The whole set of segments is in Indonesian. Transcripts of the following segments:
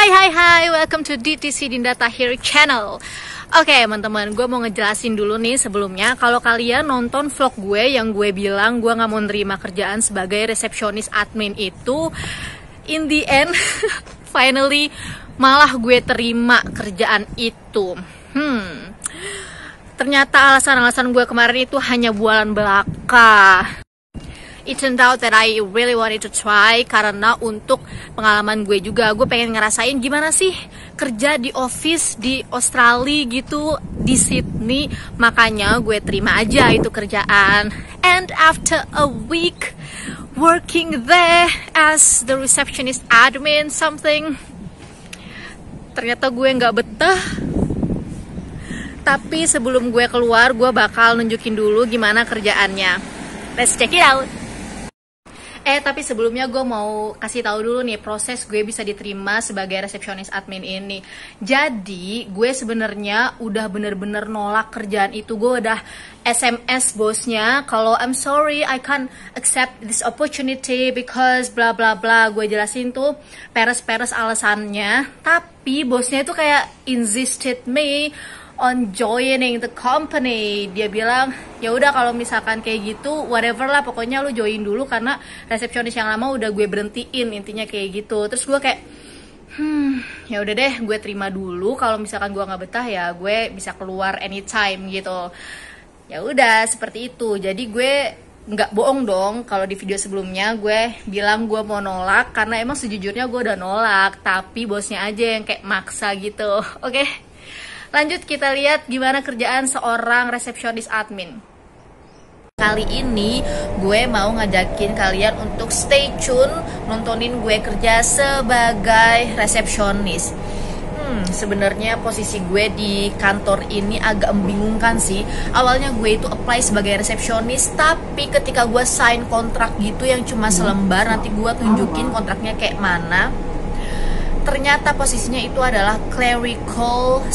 Hai, welcome to DTC Dinda Tahir channel. Oke teman-teman, gue mau ngejelasin dulu nih sebelumnya. Kalau kalian nonton vlog gue yang gue bilang gue gak mau nerima kerjaan sebagai resepsionis admin itu, in the end, finally malah gue terima kerjaan itu. Ternyata alasan-alasan gue kemarin itu hanya bualan belaka. It turned out that I really wanted to try karena untuk pengalaman gue juga, gue pengen ngerasain gimana sih kerja di office di Australia gitu, di Sydney. Makanya gue terima aja itu kerjaan. And after a week working there as the receptionist admin something, ternyata gue nggak betah. Tapi sebelum gue keluar, gue bakal nunjukin dulu gimana kerjaannya. Let's check it out. Tapi sebelumnya gue mau kasih tahu dulu nih proses gue bisa diterima sebagai resepsionis admin ini. Jadi gue sebenarnya udah bener-bener nolak kerjaan itu. Gue udah SMS bosnya kalau I'm sorry I can't accept this opportunity because bla bla bla. Gue jelasin tuh peres-peres alasannya. Tapi bosnya itu kayak insisted me on joining the company. Dia bilang ya udah kalau misalkan kayak gitu whatever lah, pokoknya lu join dulu karena resepsionis yang lama udah gue berhentiin, intinya kayak gitu. Terus gue kayak ya udah deh, gue terima dulu. Kalau misalkan gue nggak betah ya gue bisa keluar anytime gitu. Ya udah seperti itu. Jadi gue nggak bohong dong kalau di video sebelumnya gue bilang gue mau nolak, karena emang sejujurnya gue udah nolak, tapi bosnya aja yang kayak maksa gitu. Oke. Lanjut kita lihat gimana kerjaan seorang resepsionis admin. Kali ini gue mau ngajakin kalian untuk stay tune nontonin gue kerja sebagai resepsionis. Sebenarnya posisi gue di kantor ini agak membingungkan sih. Awalnya gue itu apply sebagai resepsionis, tapi ketika gue sign kontrak gitu yang cuma selembar, nanti gue tunjukin kontraknya kayak mana. Ternyata posisinya itu adalah clerical /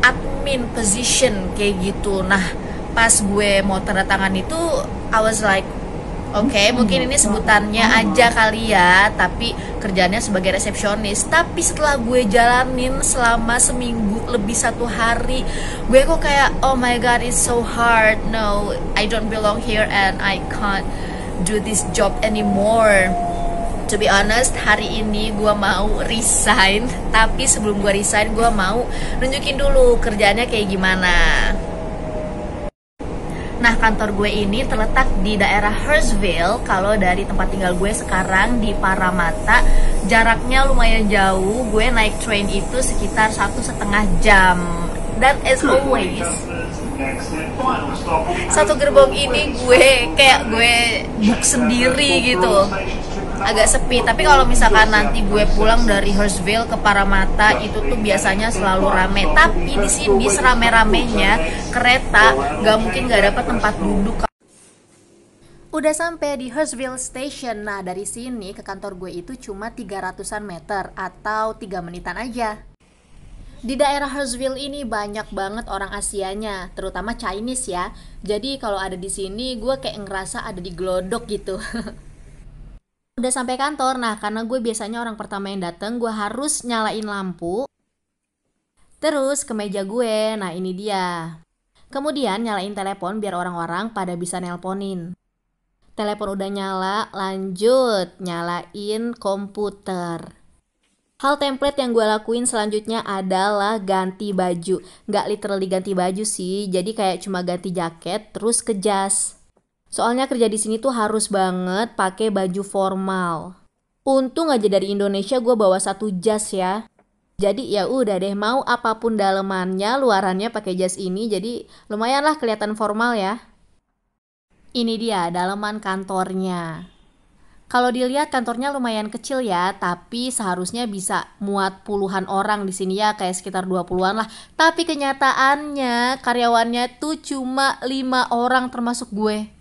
admin position kayak gitu. Nah, pas gue mau tanda tangan itu I was like, oke, mungkin ini sebutannya aja kali ya, tapi kerjanya sebagai resepsionis. Tapi setelah gue jalanin selama seminggu lebih 1 hari, gue kok kayak oh my god, it's so hard. No, I don't belong here and I can't do this job anymore. To be honest, hari ini gue mau resign. Tapi sebelum gue resign, gue mau nunjukin dulu kerjaannya kayak gimana. Nah, kantor gue ini terletak di daerah Hurstville. Kalau dari tempat tinggal gue sekarang di Parramatta, jaraknya lumayan jauh. Gue naik train itu sekitar 1,5 jam. Dan as always, satu gerbong ini gue book sendiri gitu, agak sepi. Tapi kalau misalkan nanti gue pulang dari Hurstville ke Parramatta, itu tuh biasanya selalu rame. Tapi di sini serame-ramenya kereta, gak mungkin gak dapat tempat duduk. Udah sampai di Hurstville Station. Nah, dari sini ke kantor gue itu cuma 300-an meter atau 3 menitan aja. Di daerah Hurstville ini banyak banget orang Asianya, terutama Chinese ya. Jadi kalau ada di sini gue kayak ngerasa ada di Glodok gitu. Udah sampai kantor. Nah, karena gue biasanya orang pertama yang datang, gue harus nyalain lampu. Terus ke meja gue. Nah, ini dia. Kemudian nyalain telepon biar orang-orang pada bisa nelponin. Telepon udah nyala, lanjut nyalain komputer. Hal template yang gue lakuin selanjutnya adalah ganti baju. Nggak literally ganti baju sih, jadi kayak cuma ganti jaket terus ke jas. Soalnya kerja di sini tuh harus banget pakai baju formal. Untung aja dari Indonesia gue bawa 1 jas ya. Jadi ya udah deh, mau apapun dalemannya, luarannya pakai jas ini, jadi lumayan lah kelihatan formal ya. Ini dia daleman kantornya. Kalau dilihat kantornya lumayan kecil ya, tapi seharusnya bisa muat puluhan orang di sini ya, kayak sekitar 20-an lah. Tapi kenyataannya karyawannya tuh cuma 5 orang termasuk gue.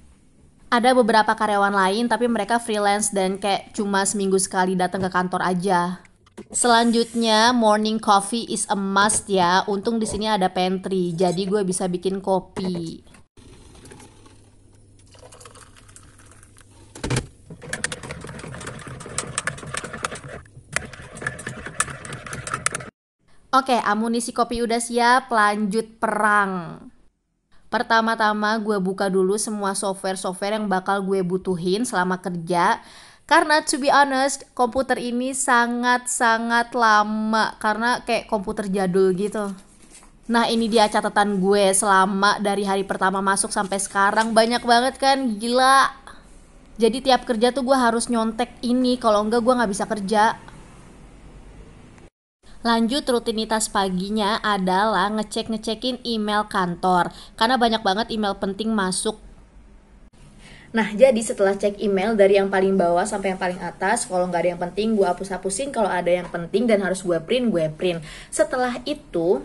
Ada beberapa karyawan lain tapi mereka freelance dan kayak cuma seminggu sekali datang ke kantor aja. Selanjutnya morning coffee is a must ya. Untung di sini ada pantry, jadi gue bisa bikin kopi. Oke, amunisi kopi udah siap, lanjut perang. Pertama-tama gue buka dulu semua software-software yang bakal gue butuhin selama kerja. Karena to be honest, komputer ini sangat-sangat lama. Karena kayak komputer jadul gitu. Nah ini dia catatan gue selama dari hari pertama masuk sampai sekarang. Banyak banget kan, gila. Jadi tiap kerja tuh gue harus nyontek ini. Kalau enggak gue gak bisa kerja. Lanjut rutinitas paginya adalah ngecekin email kantor. Karena banyak banget email penting masuk. Nah, jadi setelah cek email dari yang paling bawah sampai yang paling atas, kalau nggak ada yang penting, gue hapus-hapusin. Kalau ada yang penting dan harus gue print. Setelah itu,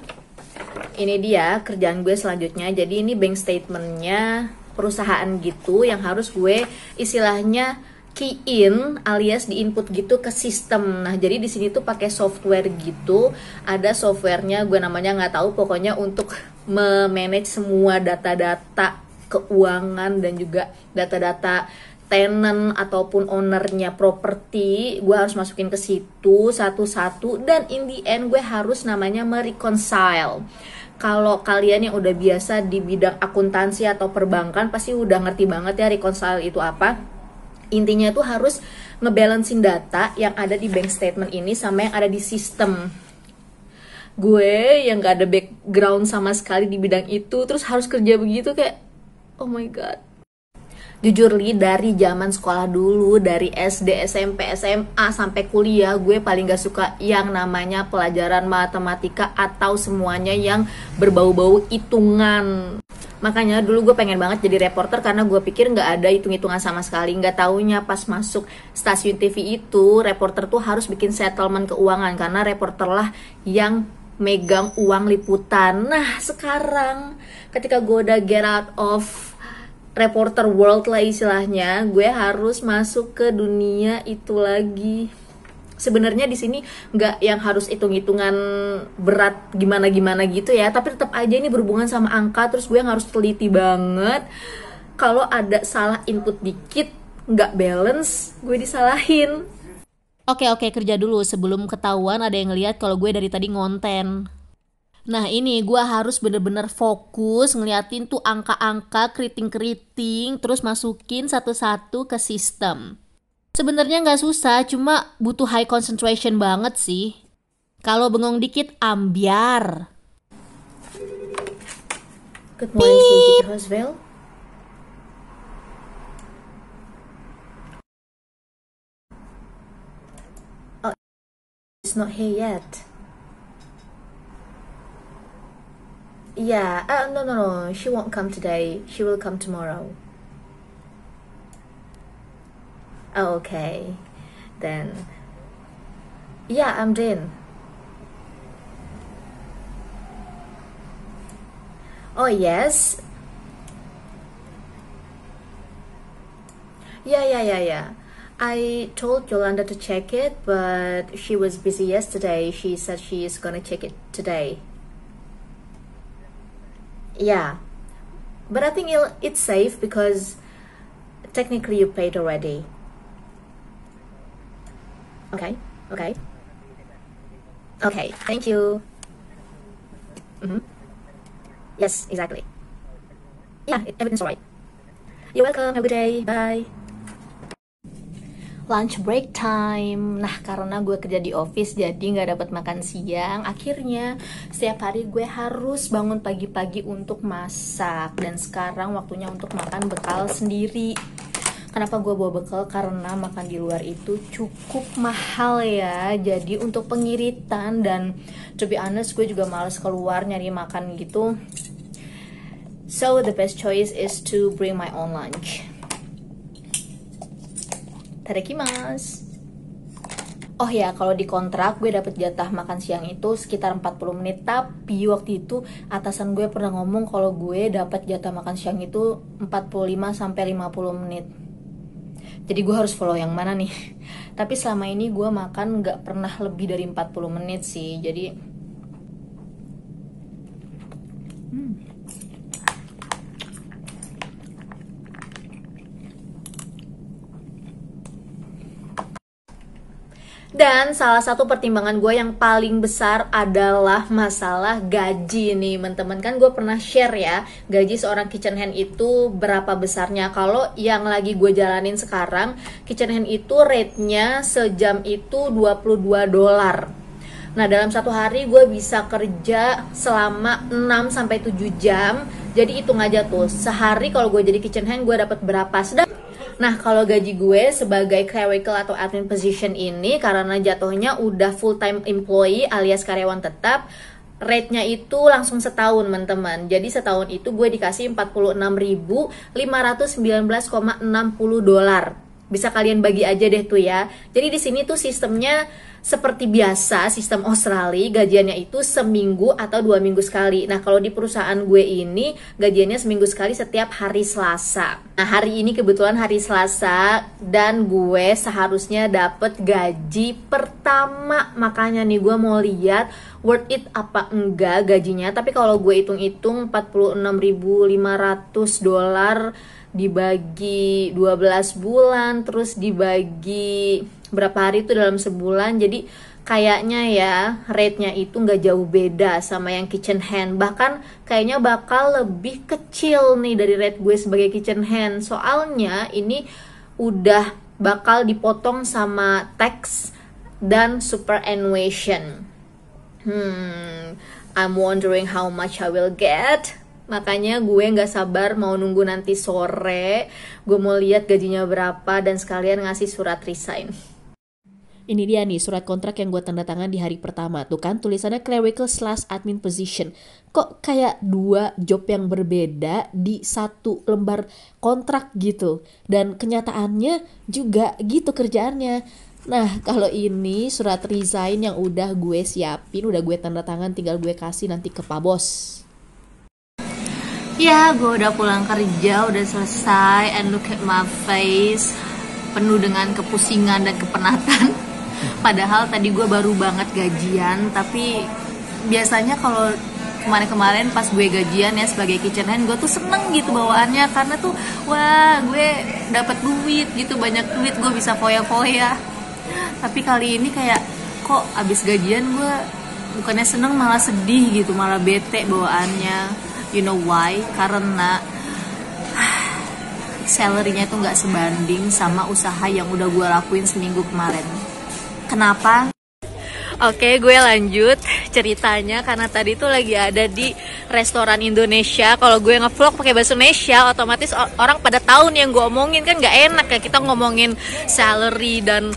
ini dia kerjaan gue selanjutnya. Jadi ini bank statementnya perusahaan gitu yang harus gue istilahnya key in alias di input gitu ke sistem. Nah, jadi di sini tuh pakai software gitu. Ada softwarenya, gue namanya nggak tahu. Pokoknya untuk memanage semua data-data keuangan dan juga data-data tenant ataupun ownernya properti, gue harus masukin ke situ satu-satu, dan in the end gue harus namanya mereconcile. Kalau kalian yang udah biasa di bidang akuntansi atau perbankan pasti udah ngerti banget ya reconcile itu apa. Intinya itu harus ngebalancing data yang ada di bank statement ini sama yang ada di sistem. Gue yang gak ada background sama sekali di bidang itu terus harus kerja begitu, kayak oh my god. Jujur Li, dari zaman sekolah dulu, dari SD, SMP, SMA, sampai kuliah, gue paling gak suka yang namanya pelajaran matematika atau semuanya yang berbau-bau hitungan. Makanya dulu gue pengen banget jadi reporter karena gue pikir gak ada hitung-hitungan sama sekali. Gak taunya pas masuk stasiun TV itu, reporter tuh harus bikin settlement keuangan karena reporter lah yang megang uang liputan. Nah sekarang ketika gue udah get out of reporter world lah istilahnya, gue harus masuk ke dunia itu lagi. Sebenarnya di sini nggak yang harus hitung-hitungan berat gimana-gimana gitu ya, tapi tetap aja ini berhubungan sama angka, terus gue harus teliti banget. Kalau ada salah input dikit, nggak balance, gue disalahin. Oke, kerja dulu sebelum ketahuan ada yang ngeliat kalau gue dari tadi ngonten. Nah ini gue harus bener-bener fokus ngeliatin tuh angka-angka, keriting-keriting, terus masukin satu-satu ke sistem. Sebenarnya nggak susah, cuma butuh high concentration banget sih. Kalau bengong dikit, ambiar. Good morning, Stacey Roseville. Oh, it's not here yet. Yeah, no, she won't come today. She will come tomorrow. Oh, okay. Then, yeah, I'm Jin. Oh, yes. Yeah. I told Yolanda to check it, but she was busy yesterday. She said she is gonna check it today. Yeah, but I think it's safe because technically you paid already. Okay. Okay, thank you. Mhm. Yes, exactly. Yeah, everything's alright. You're welcome. Have a good day. Bye. Lunch break time. Nah karena gue kerja di office jadi nggak dapat makan siang. Akhirnya setiap hari gue harus bangun pagi-pagi untuk masak. Dan sekarang waktunya untuk makan bekal sendiri. Kenapa gue bawa bekal? Karena makan di luar itu cukup mahal ya. Jadi untuk pengiritan dan to be honest gue juga males keluar nyari makan gitu. So the best choice is to bring my own lunch. Tadakimasu. Oh ya, kalau di kontrak gue dapet jatah makan siang itu sekitar 40 menit. Tapi waktu itu atasan gue pernah ngomong kalau gue dapat jatah makan siang itu 45 sampai 50 menit. Jadi gue harus follow yang mana nih? Tapi selama ini gue makan nggak pernah lebih dari 40 menit sih. Jadi Dan salah satu pertimbangan gue yang paling besar adalah masalah gaji nih teman-teman. Kan gue pernah share ya, gaji seorang kitchen hand itu berapa besarnya. Kalau yang lagi gue jalanin sekarang, kitchen hand itu rate-nya sejam itu $22. Nah dalam satu hari gue bisa kerja selama 6-7 jam. Jadi hitung aja tuh, sehari kalau gue jadi kitchen hand gue dapat berapa. Nah kalau gaji gue sebagai clerical atau admin position ini, karena jatuhnya udah full time employee alias karyawan tetap, rate-nya itu langsung setahun teman-teman. Jadi setahun itu gue dikasih $46.519,60. Bisa kalian bagi aja deh tuh ya. Jadi di sini tuh sistemnya seperti biasa, sistem Australia, gajiannya itu seminggu atau 2 minggu sekali. Nah kalau di perusahaan gue ini gajiannya seminggu sekali setiap hari Selasa. Nah hari ini kebetulan hari Selasa dan gue seharusnya dapet gaji pertama. Makanya nih gue mau lihat worth it apa enggak gajinya. Tapi kalau gue hitung-hitung $46.500 dibagi 12 bulan, terus dibagi berapa hari itu dalam sebulan, jadi kayaknya ya rate-nya itu nggak jauh beda sama yang kitchen hand. Bahkan kayaknya bakal lebih kecil nih dari rate gue sebagai kitchen hand. Soalnya ini udah bakal dipotong sama tax dan superannuation. I'm wondering how much I will get. Makanya gue gak sabar mau nunggu nanti sore. Gue mau lihat gajinya berapa dan sekalian ngasih surat resign. Ini dia nih surat kontrak yang gue tanda tangan di hari pertama. Tuh kan tulisannya clerical/admin position. Kok kayak 2 job yang berbeda di satu lembar kontrak gitu. Dan kenyataannya juga gitu kerjaannya. Nah kalau ini surat resign yang udah gue siapin, udah gue tanda tangan, tinggal gue kasih nanti ke Pak Bos. Ya, gue udah pulang kerja, udah selesai, and look at my face, penuh dengan kepusingan dan kepenatan. Padahal tadi gue baru banget gajian, tapi biasanya kalau kemarin-kemarin pas gue gajian ya sebagai kitchen hand, gue tuh seneng gitu bawaannya, karena tuh wah gue dapet duit gitu, banyak duit, gue bisa foya-foya. Tapi kali ini kayak kok abis gajian gue bukannya seneng malah sedih gitu, malah bete bawaannya. You know why? Karena salary-nya itu nggak sebanding sama usaha yang udah gue lakuin seminggu kemarin. Kenapa? Oke, gue lanjut ceritanya karena tadi tuh lagi ada di restoran Indonesia. Kalau gue ngevlog pakai bahasa Indonesia, otomatis orang pada tahu nih yang gue omongin, kan nggak enak ya kita ngomongin salary dan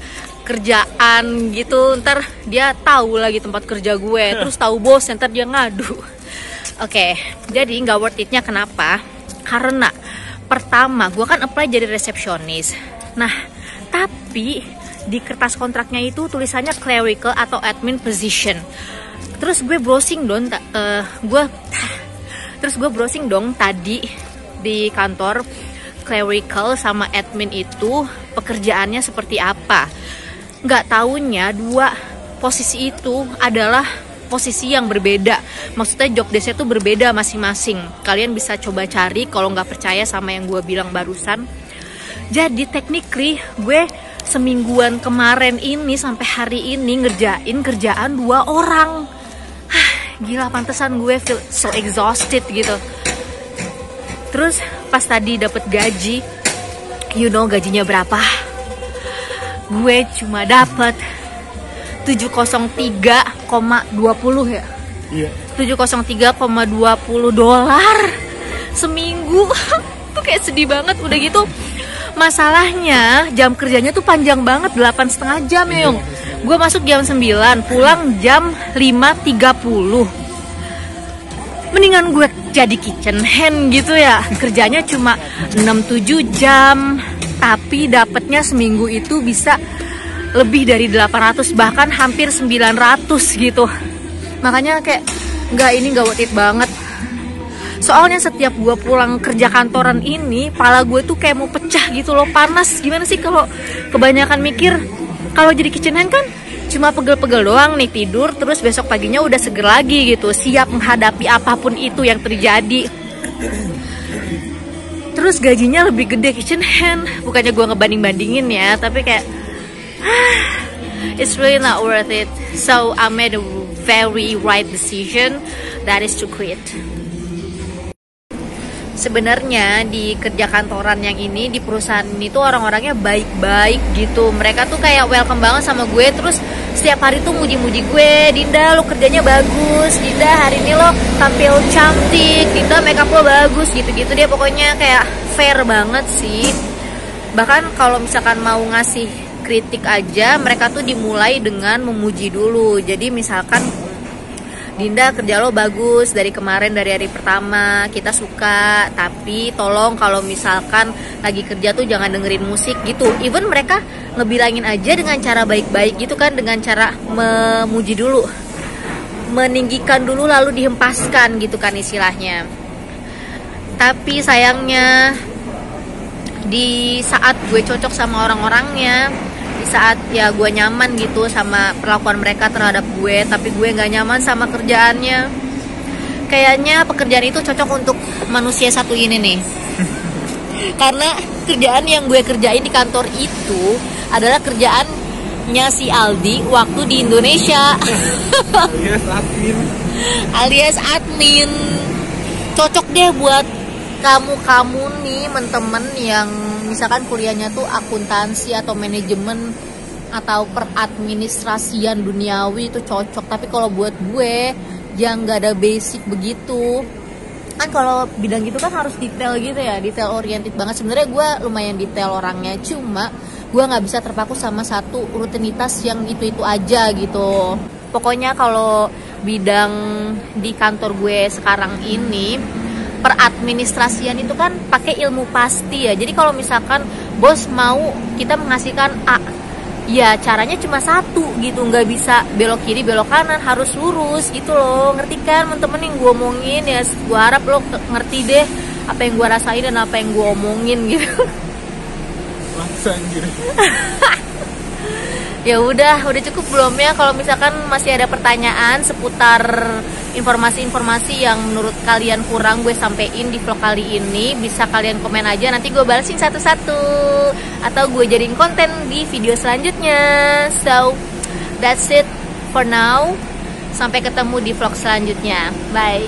kerjaan gitu. Ntar dia tahu lagi tempat kerja gue, terus tahu bos, ntar dia ngadu. Oke, jadi nggak worth it-nya kenapa? Karena pertama, gue kan apply jadi resepsionis. Nah, tapi di kertas kontraknya itu tulisannya clerical atau admin position. Terus gue browsing dong, tadi di kantor clerical sama admin itu pekerjaannya seperti apa. Nggak taunya 2 posisi itu adalah posisi yang berbeda. Maksudnya job desk-nya tuh berbeda masing-masing. Kalian bisa coba cari kalau nggak percaya sama yang gue bilang barusan. Jadi technically gue semingguan kemarin ini sampai hari ini ngerjain kerjaan 2 orang. Gila, pantesan gue feel so exhausted gitu. Terus pas tadi dapet gaji, you know gajinya berapa? Gue cuma dapet 703,20 ya. Iya. 703,20 dolar seminggu. Tuh kayak sedih banget. Udah gitu masalahnya jam kerjanya tuh panjang banget, 8,5 jam ya Yung. Gue masuk jam 9, pulang jam 5.30. Mendingan gue jadi kitchen hand gitu ya. Kerjanya cuma 6-7 jam, tapi dapetnya seminggu itu bisa lebih dari 800, bahkan hampir 900 gitu. Makanya kayak nggak worth it banget. Soalnya setiap gue pulang kerja kantoran ini, pala gue tuh kayak mau pecah gitu loh, panas. Gimana sih kalau kebanyakan mikir? Kalau jadi kitchen hand kan cuma pegel-pegel doang nih, tidur terus besok paginya udah seger lagi gitu, siap menghadapi apapun itu yang terjadi. Terus gajinya lebih gede kitchen hand. Bukannya gue ngebanding-bandingin ya, tapi kayak It's really not worth it. So I made a very right decision, that is to quit. Sebenarnya di kerja kantoran yang ini, di perusahaan ini tuh orang-orangnya baik-baik gitu. Mereka tuh kayak welcome banget sama gue. Terus setiap hari tuh muji-muji gue, Dinda lo kerjanya bagus, Dinda hari ini lo tampil cantik, Dinda makeup lo bagus, gitu-gitu. Dia pokoknya kayak fair banget sih. Bahkan kalau misalkan mau ngasih kritik aja, mereka tuh dimulai dengan memuji dulu. Jadi misalkan, Dinda kerja lo bagus dari kemarin, dari hari pertama kita suka, tapi tolong kalau misalkan lagi kerja tuh jangan dengerin musik gitu. Even mereka ngebilangin aja dengan cara baik-baik gitu kan, dengan cara memuji dulu, meninggikan dulu lalu dihempaskan gitu kan istilahnya. Tapi sayangnya di saat gue cocok sama orang-orangnya, saat ya gue nyaman gitu sama perlakuan mereka terhadap gue, tapi gue nggak nyaman sama kerjaannya. Kayaknya pekerjaan itu cocok untuk manusia satu ini nih. Karena kerjaan yang gue kerjain di kantor itu adalah kerjaannya si Aldi waktu di Indonesia. Alias admin. Cocok deh buat kamu nih temen-temen yang misalkan kuliahnya tuh akuntansi atau manajemen atau peradministrasian duniawi, itu cocok. Tapi kalau buat gue yang gak ada basic begitu kan, kalau bidang gitu kan harus detail gitu ya, detail oriented banget. Sebenarnya gue lumayan detail orangnya, cuma gue nggak bisa terpaku sama satu rutinitas yang itu aja gitu. Pokoknya kalau bidang di kantor gue sekarang ini, peradministrasian itu kan pakai ilmu pasti ya. Jadi kalau misalkan bos mau kita menghasilkan A, ya caranya cuma satu gitu, nggak bisa belok kiri belok kanan, harus lurus gitu loh. Ngerti kan temen-temen yang gue omongin ya? Gue harap lo ngerti deh apa yang gue rasain dan apa yang gue omongin gitu. Laksa anjir. Ya udah cukup belum ya? Kalau misalkan masih ada pertanyaan seputar informasi-informasi yang menurut kalian kurang gue sampein di vlog kali ini, bisa kalian komen aja, nanti gue balesin satu-satu atau gue jadiin konten di video selanjutnya. So that's it for now, sampai ketemu di vlog selanjutnya, bye.